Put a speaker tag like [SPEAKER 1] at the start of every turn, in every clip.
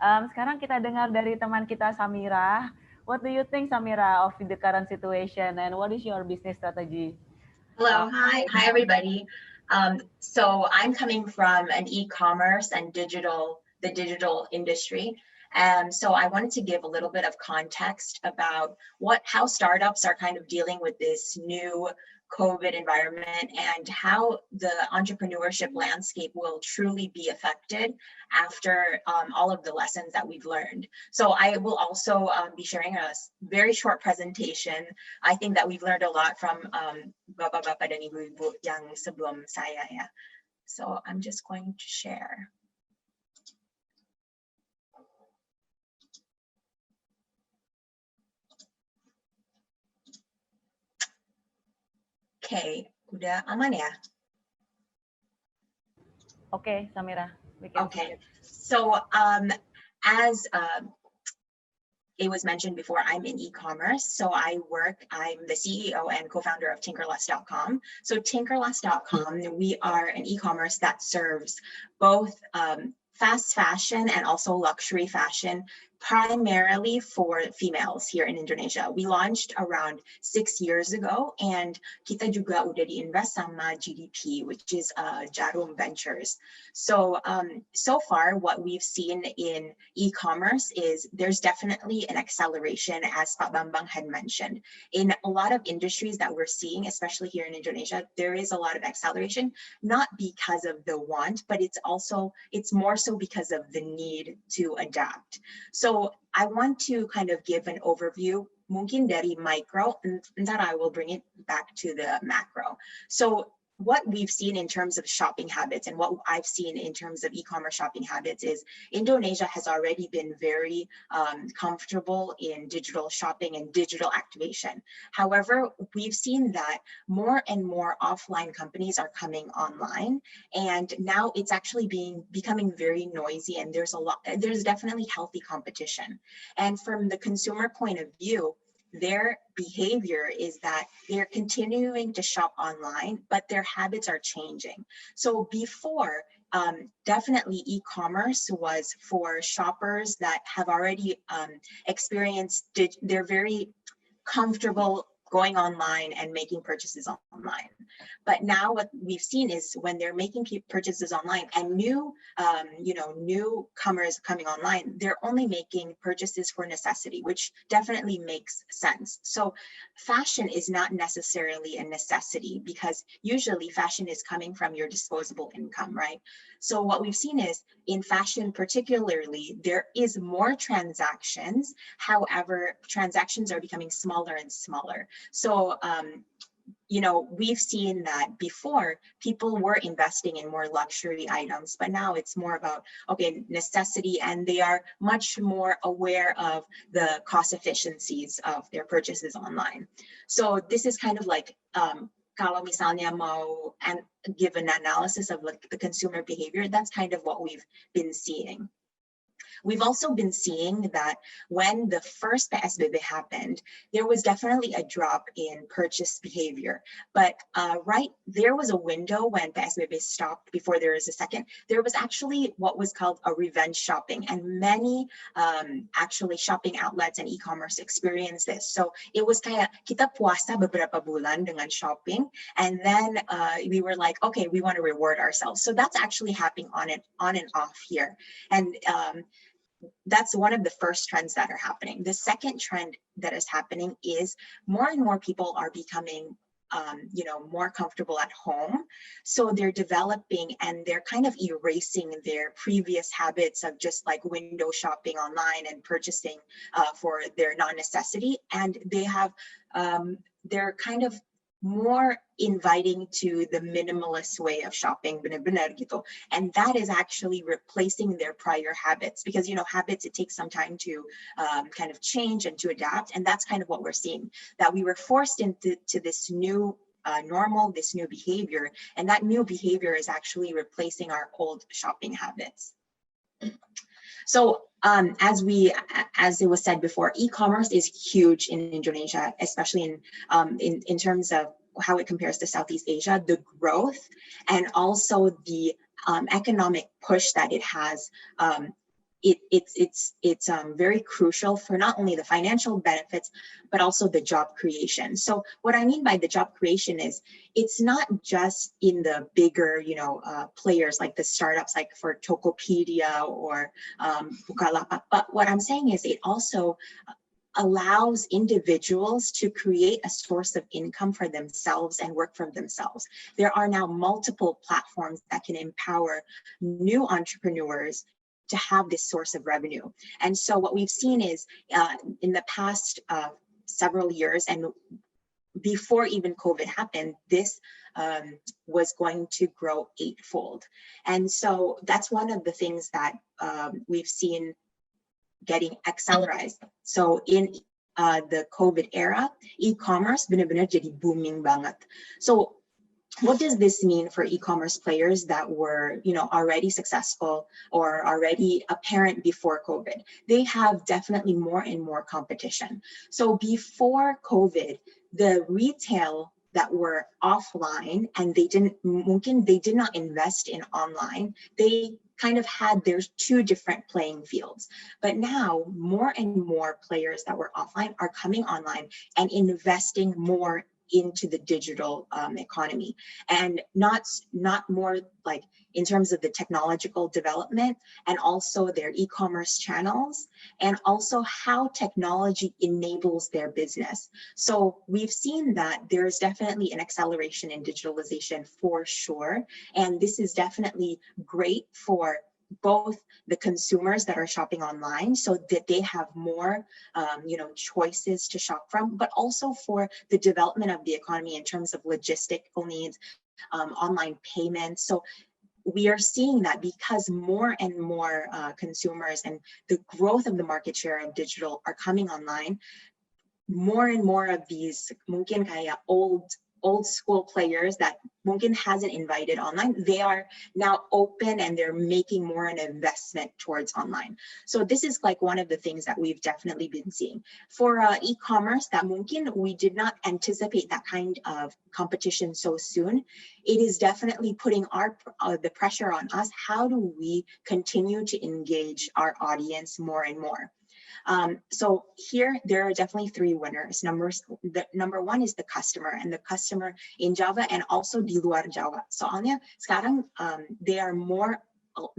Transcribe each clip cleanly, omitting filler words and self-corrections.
[SPEAKER 1] Sekarang kita dengar dari teman kita Samira. What do you think, Samira, of the current situation, and what is your business strategy?
[SPEAKER 2] Hello, hi everybody. So I'm coming from an e-commerce and the digital industry. So I wanted to give a little bit of context about how startups are kind of dealing with this new COVID environment and how the entrepreneurship landscape will truly be affected after all of the lessons that we've learned. So I will also be sharing a very short presentation. I think that we've learned a lot from bapak-bapak dan ibu-ibu yang sebelum saya ya. So I'm just going to share. Okay, udah aman ya?
[SPEAKER 1] Okay, Samira.
[SPEAKER 2] Okay, so as it was mentioned before, I'm in e-commerce. So I'm the CEO and co-founder of Tinkerlust.com. So Tinkerlust.com, we are an e-commerce that serves both fast fashion and also luxury fashion, primarily for females here in Indonesia. We launched around 6 years ago, and kita juga udah diinvest sama GDP, which is Jarum Ventures. So, so far, what we've seen in e-commerce is there's definitely an acceleration, as Pak Bambang had mentioned. In a lot of industries that we're seeing, especially here in Indonesia, there is a lot of acceleration, not because of the want, but it's more so because of the need to adapt. So I want to kind of give an overview, mungkin dari micro, and then I will bring it back to the macro. So what we've seen in terms of shopping habits and what I've seen in terms of e-commerce shopping habits is Indonesia has already been very comfortable in digital shopping and digital activation. However, we've seen that more and more offline companies are coming online, and now it's actually becoming very noisy, and there's definitely healthy competition. And from the consumer point of view, their behavior is that they're continuing to shop online, but their habits are changing. So before, definitely e-commerce was for shoppers that have already experienced, they're very comfortable going online and making purchases online. But now what we've seen is when they're making purchases online and newcomers coming online, they're only making purchases for necessity, which definitely makes sense. So fashion is not necessarily a necessity because usually fashion is coming from your disposable income, right? So what we've seen is in fashion particularly, there is more transactions. However, transactions are becoming smaller and smaller. So, we've seen that before people were investing in more luxury items, but now it's more about, necessity, and they are much more aware of the cost efficiencies of their purchases online. So this is kind of like, kalau misalnya mau give an analysis of the consumer behavior, that's kind of what we've been seeing. We've also been seeing that when the first PSBB happened, there was definitely a drop in purchase behavior. But there was a window when PSBB stopped before there was a second. There was actually what was called a revenge shopping, and many actually shopping outlets and e-commerce experienced this. So it was kaya kita puasa beberapa bulan dengan shopping, and then we were like, okay, we want to reward ourselves. So that's actually happening on and off here. And that's one of the first trends that are happening. The second trend that is happening is more and more people are becoming more comfortable at home. So they're developing and they're kind of erasing their previous habits of just like window shopping online and purchasing for their non-necessity. And they have, they're kind of more inviting to the minimalist way of shopping, benar-benar gitu. And that is actually replacing their prior habits because, habits, it takes some time to kind of change and to adapt. And that's kind of what we're seeing, that we were forced into this new normal, this new behavior. And that new behavior is actually replacing our old shopping habits. So as it was said before, e-commerce is huge in Indonesia, especially in terms of how it compares to Southeast Asia, the growth and also the economic push that it has it's very crucial for not only the financial benefits, but also the job creation. So what I mean by the job creation is it's not just in the bigger, players like the startups, like for Tokopedia or Bukalapak. But what I'm saying is it also allows individuals to create a source of income for themselves and work for themselves. There are now multiple platforms that can empower new entrepreneurs to have this source of revenue. And so what we've seen is in the past several years, and before even COVID happened, this was going to grow eightfold. And so that's one of the things that we've seen getting accelerated. So in the COVID era, e-commerce benar-benar jadi booming banget. So what does this mean for e-commerce players that were, already successful or already apparent before COVID? They have definitely more and more competition. So before COVID, the retail that were offline and they did not invest in online, they kind of had their two different playing fields. But now more and more players that were offline are coming online and investing more into the digital economy, and not more like in terms of the technological development, and also their e-commerce channels, and also how technology enables their business. So we've seen that there's definitely an acceleration in digitalization for sure, and this is definitely great for both the consumers that are shopping online so that they have more choices to shop from, but also for the development of the economy in terms of logistical needs, online payments. So we are seeing that because more and more consumers and the growth of the market share of digital are coming online, more and more of these mungkin kaya old school players that mungkin hasn't invited online, they are now open and they're making more an investment towards online. So this is like one of the things that we've definitely been seeing. For e-commerce, that mungkin we did not anticipate that kind of competition so soon. It is definitely putting the pressure on us. How do we continue to engage our audience more and more? So here, there are definitely three winners. Number one is the customer, and the customer in Java and also di luar Java. Soalnya sekarang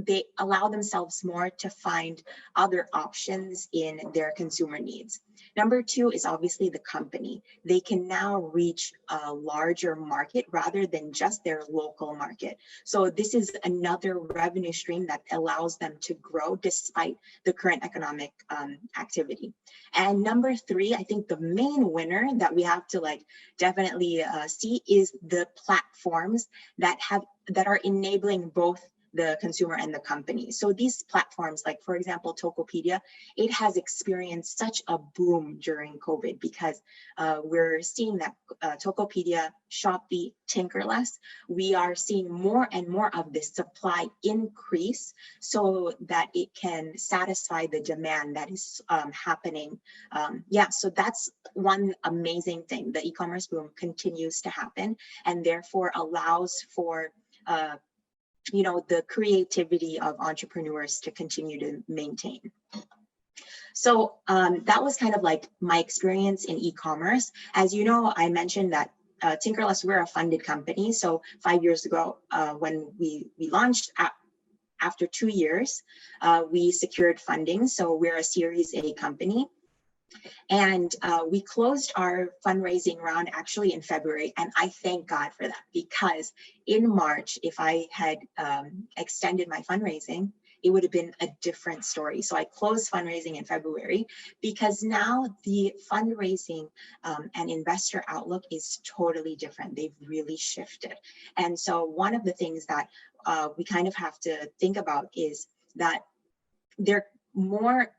[SPEAKER 2] they allow themselves more to find other options in their consumer needs. Number two is obviously the company. They can now reach a larger market rather than just their local market. So this is another revenue stream that allows them to grow despite the current economic activity. And number three, I think the main winner that we have to definitely see is the platforms that are enabling both the consumer and the company. So these platforms, like for example, Tokopedia, it has experienced such a boom during COVID because we're seeing that Tokopedia, Shopee, Tinkerlust, we are seeing more and more of this supply increase so that it can satisfy the demand that is happening. So that's one amazing thing. The e-commerce boom continues to happen and therefore allows for the creativity of entrepreneurs to continue to maintain. So that was kind of like my experience in e-commerce. As you know, I mentioned that Tinkerlust, we're a funded company. So 5 years ago, when we launched, after 2 years, we secured funding. So we're a Series A company. And we closed our fundraising round actually in February. And I thank God for that, because in March, if I had extended my fundraising, it would have been a different story. So I closed fundraising in February because now the fundraising and investor outlook is totally different. They've really shifted. And so one of the things that we kind of have to think about is that they're more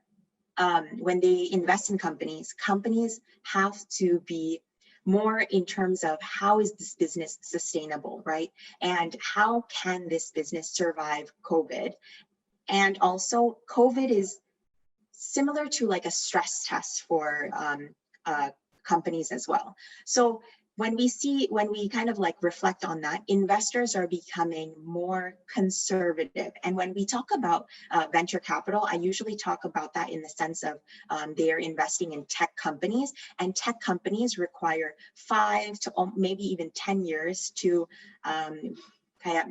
[SPEAKER 2] when they invest in companies have to be more in terms of how is this business sustainable, right? And how can this business survive COVID? And also COVID is similar to like a stress test for companies as well. So when we kind of like reflect on that, investors are becoming more conservative. And when we talk about venture capital, I usually talk about that in the sense of they are investing in tech companies, and tech companies require 5 to maybe even 10 years to kind of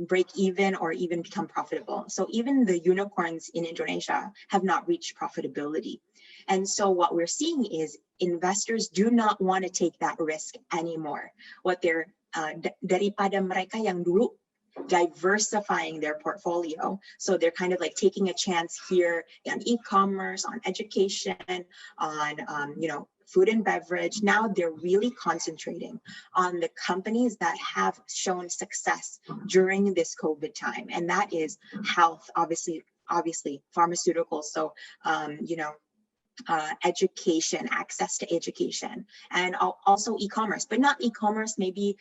[SPEAKER 2] break even or even become profitable. So even the unicorns in Indonesia have not reached profitability. And so what we're seeing is investors do not want to take that risk anymore. What they're daripada mereka yang dulu diversifying their portfolio, so they're kind of like taking a chance here on e-commerce, on education, on food and beverage. Now they're really concentrating on the companies that have shown success during this COVID time, and that is health, obviously pharmaceuticals. So education, access to education, and also e-commerce, but not e-commerce, maybe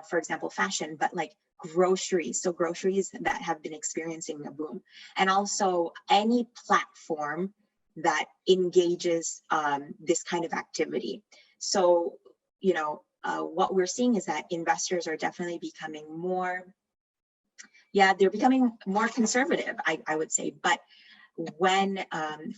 [SPEAKER 2] for example, fashion, but like groceries. So groceries that have been experiencing a boom, and also any platform that engages this kind of activity. So, what we're seeing is that investors are definitely becoming they're becoming more conservative, I would say. But when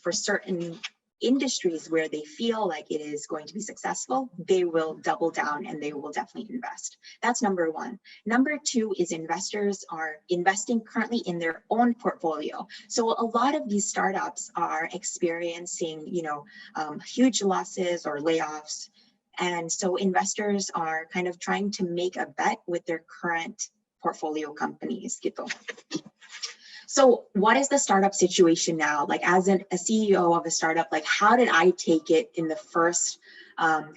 [SPEAKER 2] for certain industries where they feel like it is going to be successful, they will double down and they will definitely invest. That's number one. Number two is investors are investing currently in their own portfolio. So a lot of these startups are experiencing, huge losses or layoffs. And so investors are kind of trying to make a bet with their current portfolio companies, gitu. So what is the startup situation now? Like as a CEO of a startup, like how did I take it in the first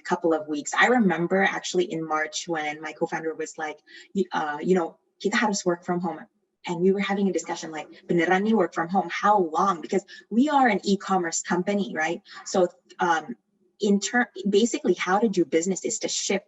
[SPEAKER 2] couple of weeks? I remember actually in March when my co-founder was like, kita harus work from home. And we were having a discussion like, beneran nih work from home, how long? Because we are an e-commerce company, right? So basically how to do business is to ship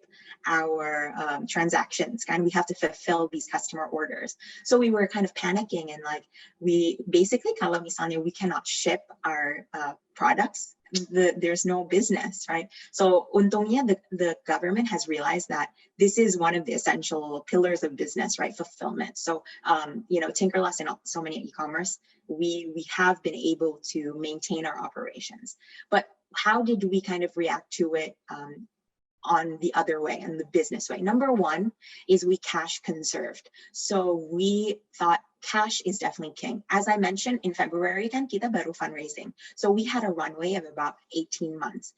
[SPEAKER 2] our transactions, and we have to fulfill these customer orders. So we were kind of panicking, and like we basically, kalau misalnya we cannot ship our products, there's no business, right? So untungnya the government has realized that this is one of the essential pillars of business, right? Fulfillment. So Tinkerlust and so many e-commerce, we have been able to maintain our operations. But how did we kind of react to it on the other way, and the business way? Number one is we cash conserved. So we thought cash is definitely king. As I mentioned, in February kan kita baru fundraising. So we had a runway of about 18 months.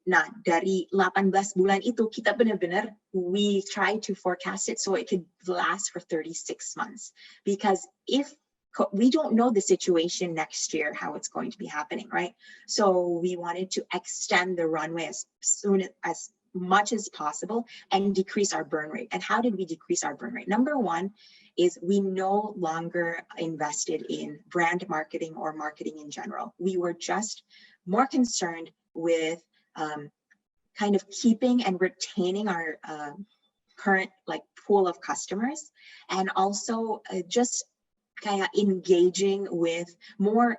[SPEAKER 2] Nah, dari 18 bulan itu kita benar-benar we tried to forecast it so it could last for 36 months. Because if we don't know the situation next year, how it's going to be happening, right? So we wanted to extend the runway as much as possible and decrease our burn rate. And how did we decrease our burn rate? Number one is we no longer invested in brand marketing or marketing in general. We were just more concerned with kind of keeping and retaining our current like pool of customers, and also just kind of engaging with more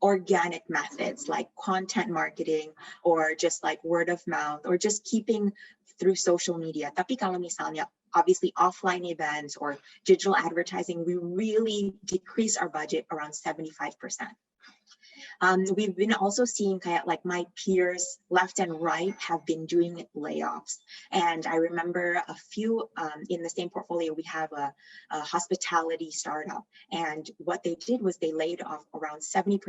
[SPEAKER 2] organic methods like content marketing, or just like word of mouth, or just keeping through social media. Tapi kalau misalnya obviously offline events or digital advertising, we really decrease our budget around 75%. We've been also seeing kind of like my peers left and right have been doing layoffs. And I remember a few in the same portfolio, we have a hospitality startup. And what they did was they laid off around 70%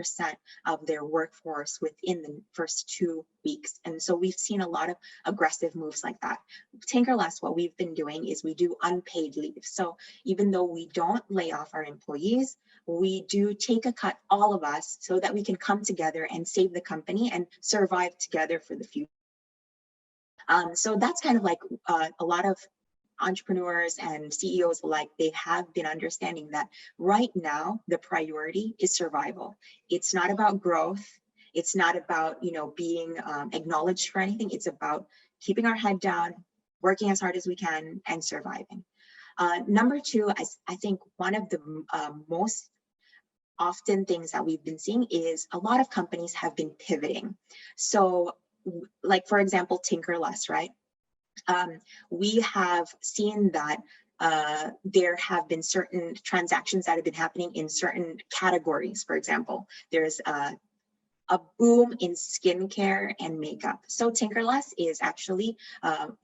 [SPEAKER 2] of their workforce within the first 2 weeks. And so we've seen a lot of aggressive moves like that. Tinkerlust, what we've been doing is we do unpaid leave. So even though we don't lay off our employees, we do take a cut, all of us, so that we can come together and save the company and survive together for the future. So that's kind of like a lot of entrepreneurs and CEOs alike, they have been understanding that right now the priority is survival. It's not about growth. It's not about being acknowledged for anything. It's about keeping our head down, working as hard as we can, and surviving. Number two, I think one of the most often things that we've been seeing is a lot of companies have been pivoting. So like, for example, Tinkerlust, right? we have seen that there have been certain transactions that have been happening in certain categories. For example, there's a boom in skincare and makeup. So Tinkerlust is actually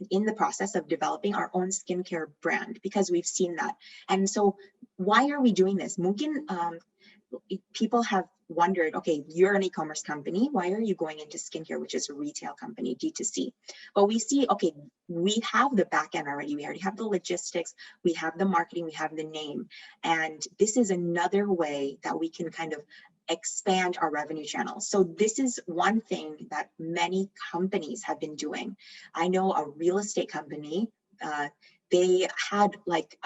[SPEAKER 2] in the process of developing our own skincare brand because we've seen that. And so why are we doing this? Mungkin people have wondered, okay, you're an e-commerce company. Why are you going into skincare, which is a retail company, D2C? But we see, okay, we have the back end already. We already have the logistics, we have the marketing, we have the name. And this is another way that we can kind of expand our revenue channels. So this is one thing that many companies have been doing. I know a real estate company, they had like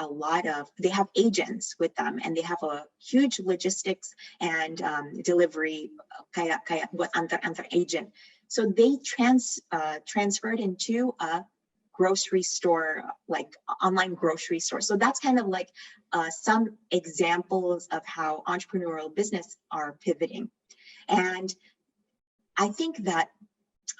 [SPEAKER 2] they have agents with them and they have a huge logistics and delivery kaya buat antar agent. So they transferred into a grocery store, like online grocery store. So that's kind of like some examples of how entrepreneurial business are pivoting. And I think that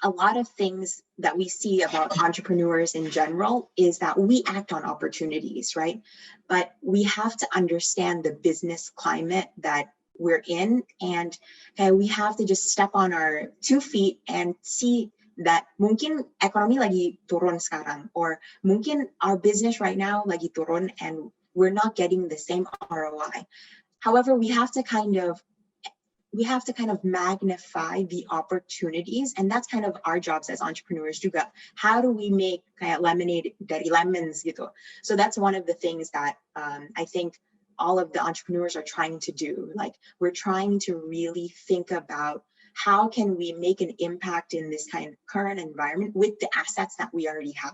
[SPEAKER 2] a lot of things that we see about entrepreneurs in general is that we act on opportunities, right? But we have to understand the business climate that we're in, and we have to just step on our 2 feet and see that mungkin ekonomi lagi turun sekarang, or mungkin our business right now lagi turun and we're not getting the same ROI. However, we have to kind of magnify the opportunities, and that's kind of our jobs as entrepreneurs juga. How do we make kayak lemonade dari lemons gitu? So that's one of the things that I think all of the entrepreneurs are trying to do. Like, we're trying to really think about how can we make an impact in this kind of current environment with the assets that we already have.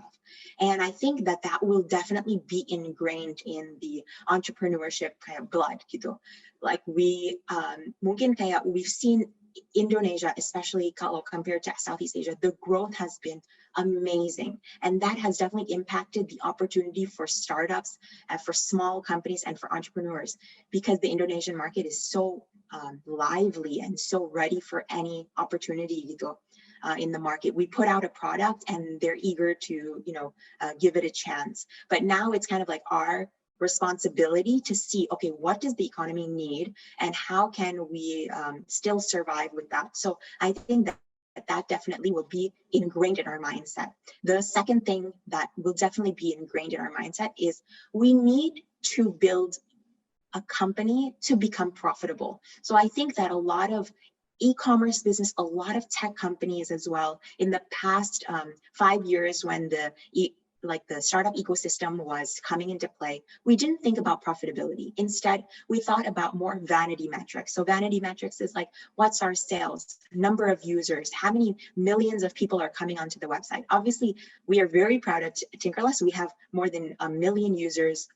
[SPEAKER 2] And I think that that will definitely be ingrained in the entrepreneurship kind of blood gitu. Like mungkin kayak we've seen Indonesia, especially kalau compared to Southeast Asia, the growth has been amazing. And that has definitely impacted the opportunity for startups, for small companies, and for entrepreneurs, because the Indonesian market is so lively and so ready for any opportunity gitu, in the market. We put out a product and they're eager to, give it a chance. But now it's kind of like our responsibility to see, okay, what does the economy need and how can we still survive with that? So I think that definitely will be ingrained in our mindset. The second thing that will definitely be ingrained in our mindset is we need to build a company to become profitable. So I think that a lot of e-commerce business, a lot of tech companies as well, in the past 5 years when the startup ecosystem was coming into play, we didn't think about profitability. Instead, we thought about more vanity metrics. So vanity metrics is like, what's our sales, number of users, how many millions of people are coming onto the website. Obviously, we are very proud of Tinkerlust. We have more than 1 million users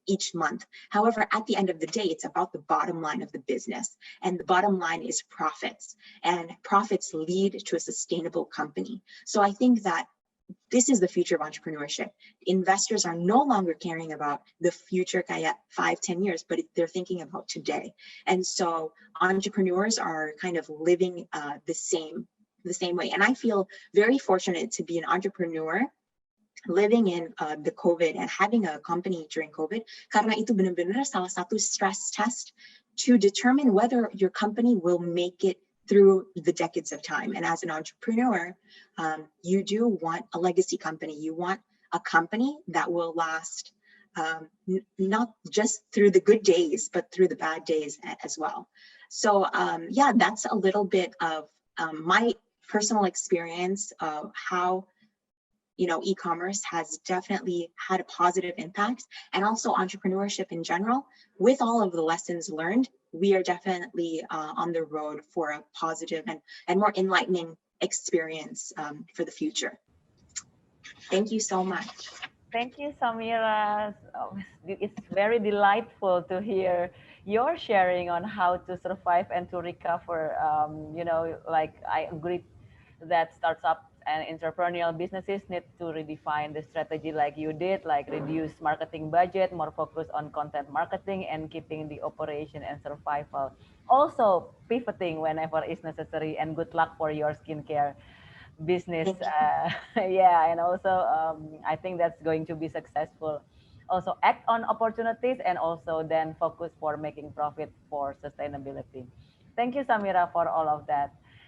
[SPEAKER 2] each month. However, at the end of the day, it's about the bottom line of the business. And the bottom line is profits. And profits lead to a sustainable company. So I think that this is the future of entrepreneurship. Investors are no longer caring about the future kaya 5-10 years, but they're thinking about today. And so entrepreneurs are kind of living the same way. And I feel very fortunate to be an entrepreneur living in the COVID and having a company during COVID, karena itu benar-benar salah satu stress test to determine whether your company will make it through the decades of time. And as an entrepreneur, you do want a legacy company. You want a company that will last not just through the good days, but through the bad days as well. So yeah, that's a little bit of my personal experience of how e-commerce has definitely had a positive impact, and also entrepreneurship in general. With all of the lessons learned, we are definitely on the road for a positive and more enlightening experience for the future. Thank you so much.
[SPEAKER 1] Thank you, Samira. It's very delightful to hear your sharing on how to survive and to recover. I agree that startups and entrepreneurial businesses need to redefine the strategy like you did, like reduce marketing budget, more focus on content marketing, and keeping the operation and survival. Also pivoting whenever is necessary, and good luck for your skincare business.
[SPEAKER 2] Thank you.
[SPEAKER 1] Yeah, and also I think that's going to be successful. Also act on opportunities and also then focus for making profit for sustainability. Thank you, Samira, for all of that.